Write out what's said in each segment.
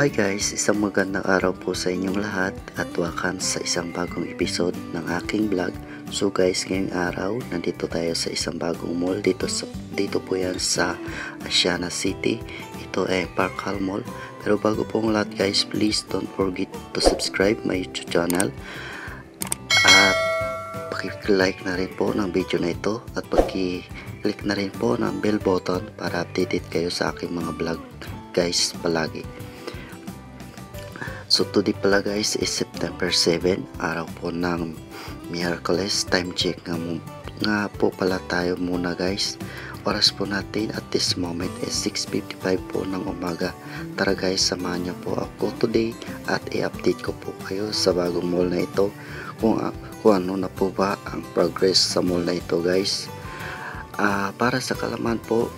Hi guys, isang magandang araw po sa inyong lahat at welcome sa isang bagong episode ng aking vlog. So guys, ngayong araw, nandito tayo sa isang bagong mall. Dito po yan sa Asiana City. Ito ay Parkal Mall. Pero bago po ang lahat guys, please don't forget to subscribe my YouTube channel. At paki-like na rin po ng video na ito. At paki-click na rin po ng bell button para updated kayo sa aking mga vlog guys palagi. So today pala guys is September 7, araw po ng Miyerkules. Time check nga po pala tayo muna guys. Oras po natin at this moment is 6:55 po ng umaga. Tara guys, samahan niyo po ako today at i-update ko po kayo sa bagong mall na ito kung ano na po ba ang progress sa mall na ito guys. Para sa kalaman po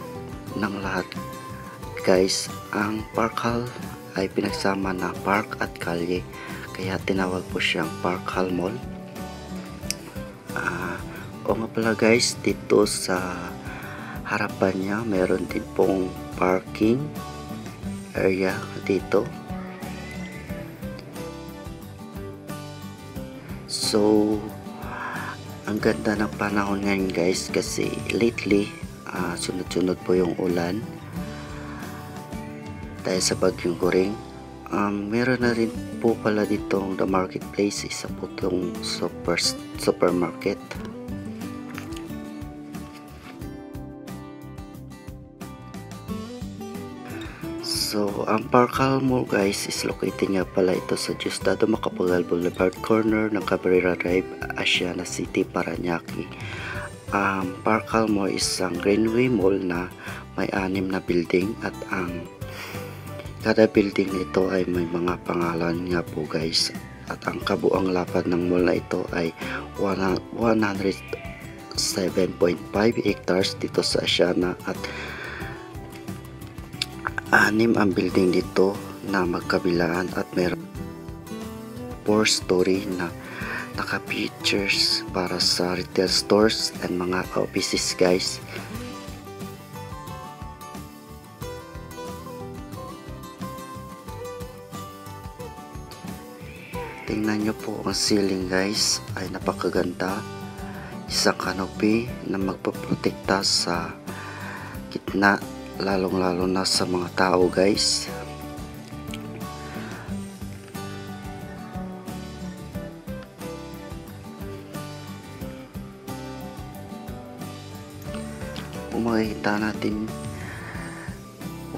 ng lahat guys, ang Parkal ay pinagsama na park at kalye, kaya tinawag po siyang Parkal Mall. O nga pala guys, dito sa harapan niya meron din pong parking area dito. So ang ganda ng panahon ngayon guys, kasi lately sunod-sunod po yung ulan dahil sa bagyong Kuring. Meron na rin po pala ditong The Marketplace, isa po itong supermarket. So ang Parkal Mall guys is located nga pala ito sa Diosdado Macapagal Boulevard, corner ng Cabrera Drive, Asiana City, Parañaque. Parkal Mall is isang greenway mall na may 6 na building at ang kada building nito ay may mga pangalan nga po guys, at ang kabuang lapad ng mall na ito ay 107.5 hectares dito sa Asiana, at 6 ang building dito na magkabilaan at mayroon 4 story na naka-features para sa retail stores and mga offices guys. Tingnan nyo po ang ceiling guys, ay napakaganda. Isang canopy na magpaprotekta sa gitna, lalong lalo na sa mga tao guys.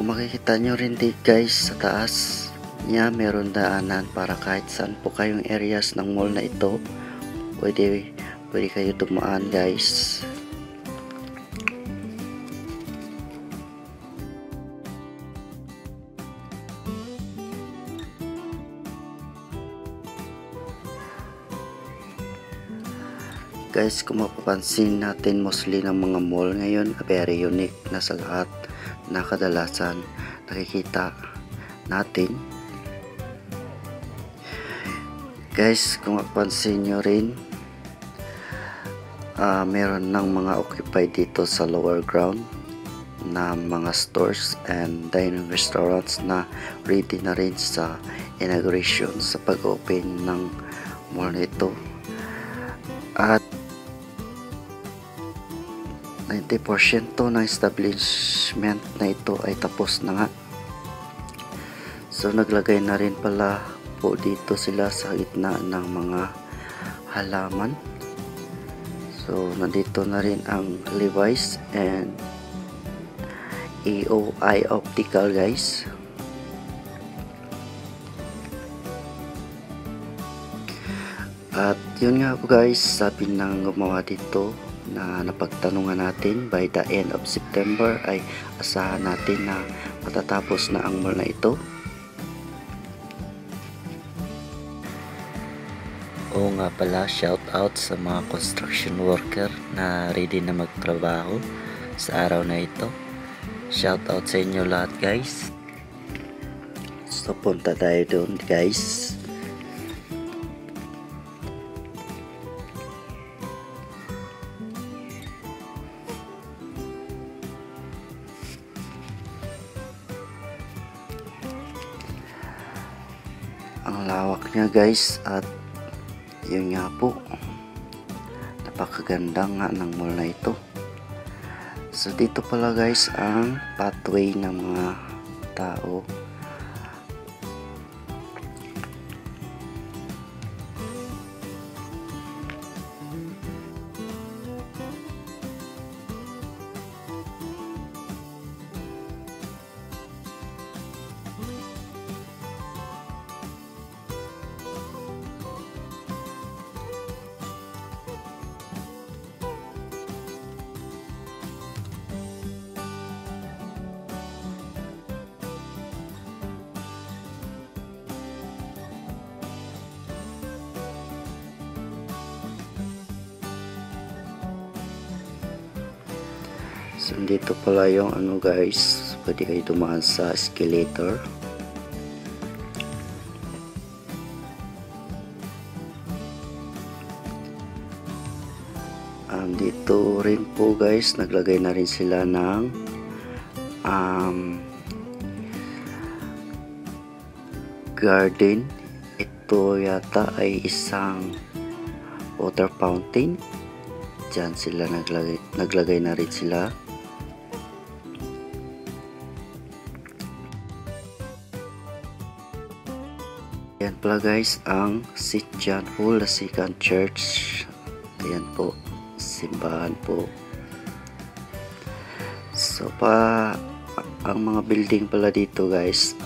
Makikita nyo rin dito guys sa taas niya meron daanan para kahit saan po kayong areas ng mall na ito pwede kayo dumaan guys. Guys, kung mapapansin natin, mostly ng mga mall ngayon very unique na sa lahat na kadalasan nakikita natin. Guys, kung mapapansin nyo rin, meron ng mga occupied dito sa lower ground na mga stores and dining restaurants na ready na rin sa inauguration, sa pag-open ng mall nito. At 90% ng establishment na ito ay tapos na nga. So naglagay na rin pala po dito sila sa gitna ng mga halaman. So nandito na rin ang Levi's and AOI Optical guys. At yun nga po guys, sabi ng gumawa dito na napagtanungan natin, by the end of September ay asahan natin na matatapos na ang mall na ito. Oo nga pala, shout out sa mga construction worker na ready na magtrabaho sa araw na ito. Shout out sa inyo lahat guys. So punta tayo doon guys. Ang lawak niya guys, at yun nga po, napakaganda nga ng mall na ito. So dito pala guys ang pathway ng mga tao. So dito pala yung ano guys, pwede kayo dumaan sa escalator. Dito rin po guys, naglagay na rin sila ng garden. Ito yata ay isang water fountain. Diyan sila naglagay na rin sila. Ayan pala guys ang St. John Paul II Church. Ayan po, simbahan po. So ang mga building pala dito guys,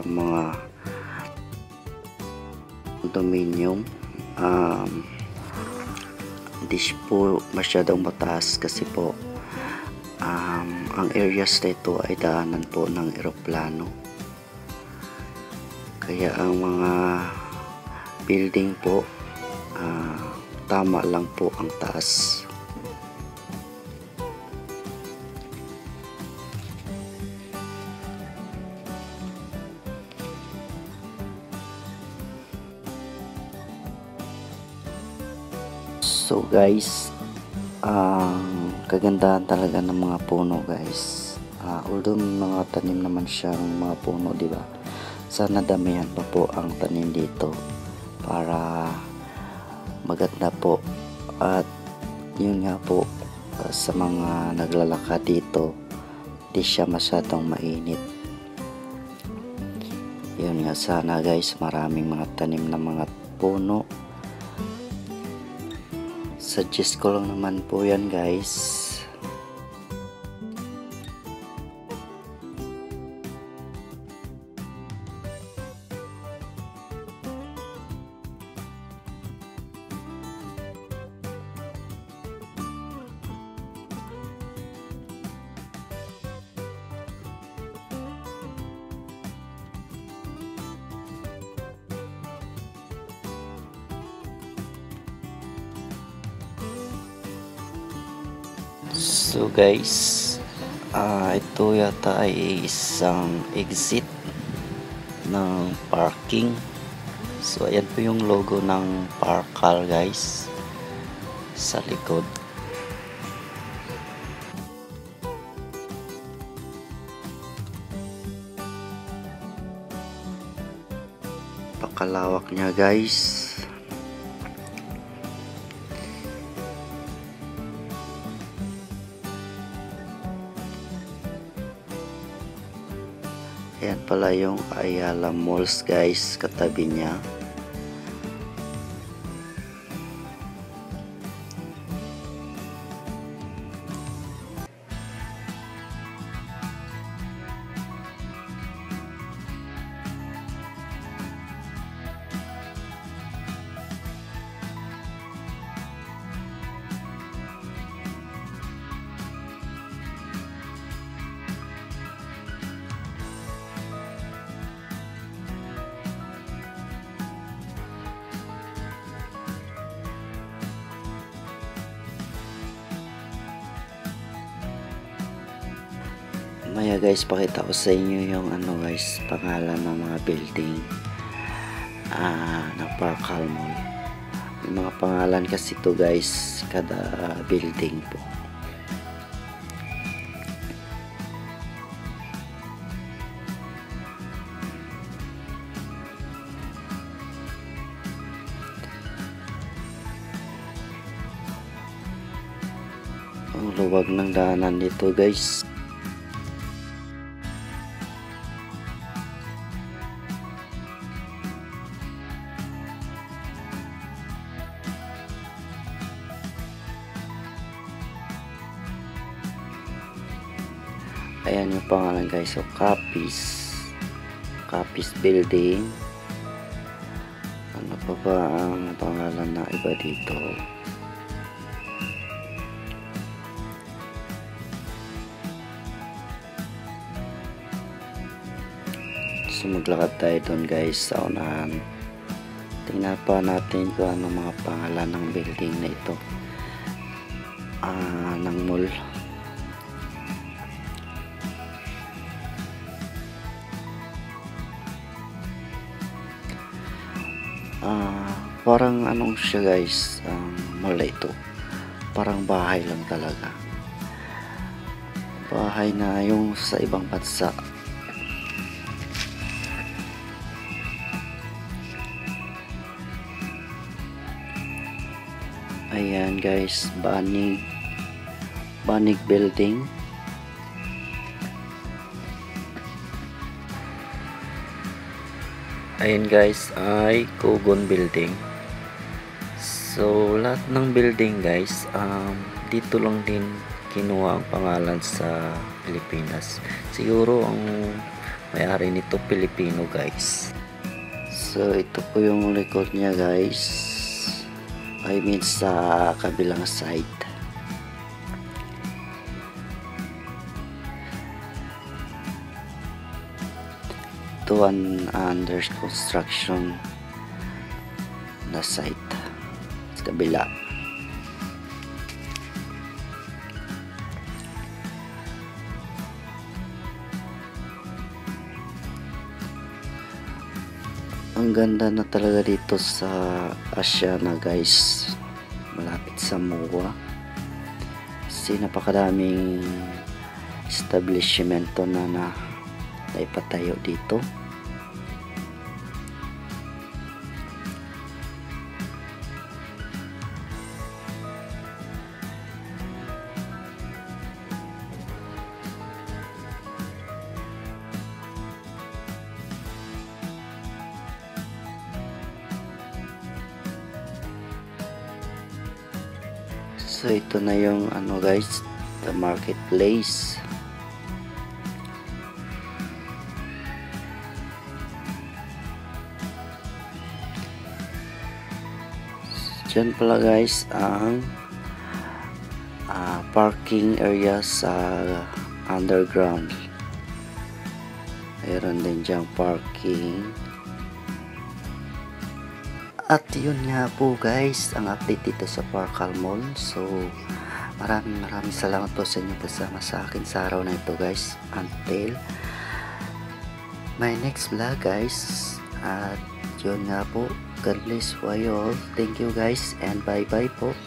mga condominium, hindi po masyadong mataas kasi po ang areas nito ay daanan po ng eroplano. Kaya ang mga building po tama lang po ang taas. So guys, kagandahan talaga ng mga puno guys. Although mga tanim naman siyang mga puno, di ba? Sana damihan pa po ang tanim dito para maganda po. At yun nga po, sa mga naglalakad dito, di siya masyadong mainit. Yun nga, sana guys, maraming mga tanim na mga puno. Suggest ko lang naman po yan guys. So guys, ito yata ay isang exit ng parking. So ayan po yung logo ng Parkal guys sa likod. Pakalawak niya guys. Ayan pala yung Ayala Malls guys, katabi niya. Maya guys, pakita ko sa inyo yung ano guys, pangalan ng mga building ng Parkal Mall. May mga pangalan kasi to guys, kada building po. luwag ng daanan nito guys. Ayan yung pangalan guys, so Capiz Building. Ano pa ba ang pangalan na iba dito? So maglakad tayo doon guys sa unahan. Tingnan pa natin kung ano mga pangalan ng building na ito, ng mall. Parang anong siya guys, mall ito, parang bahay lang talaga, bahay na yung sa ibang bansa. Ayan guys, Banig Building. Ayan guys ay Kogon Building. So lahat ng building guys, dito lang din kinuha ang pangalan sa Pilipinas. Siguro ang may-ari nito Pilipino guys. So ito po yung likod niya guys, I mean sa kabilang side. Ito ang under construction na site sa kabila. Ang ganda na talaga dito sa Asiana guys, malapit sa MOA, kasi napakadaming establishmento na ipatayo dito. So ito na yung ano guys, the marketplace. Diyan pala guys ang parking area sa underground. Mayroon din diyang parking. At yun nga po guys, ang update dito sa Parkal Mall. So maraming salamat po sa inyo kasama sa akin sa araw na ito guys. Until my next vlog guys. At yun nga po, God bless you all. Thank you guys and bye bye po.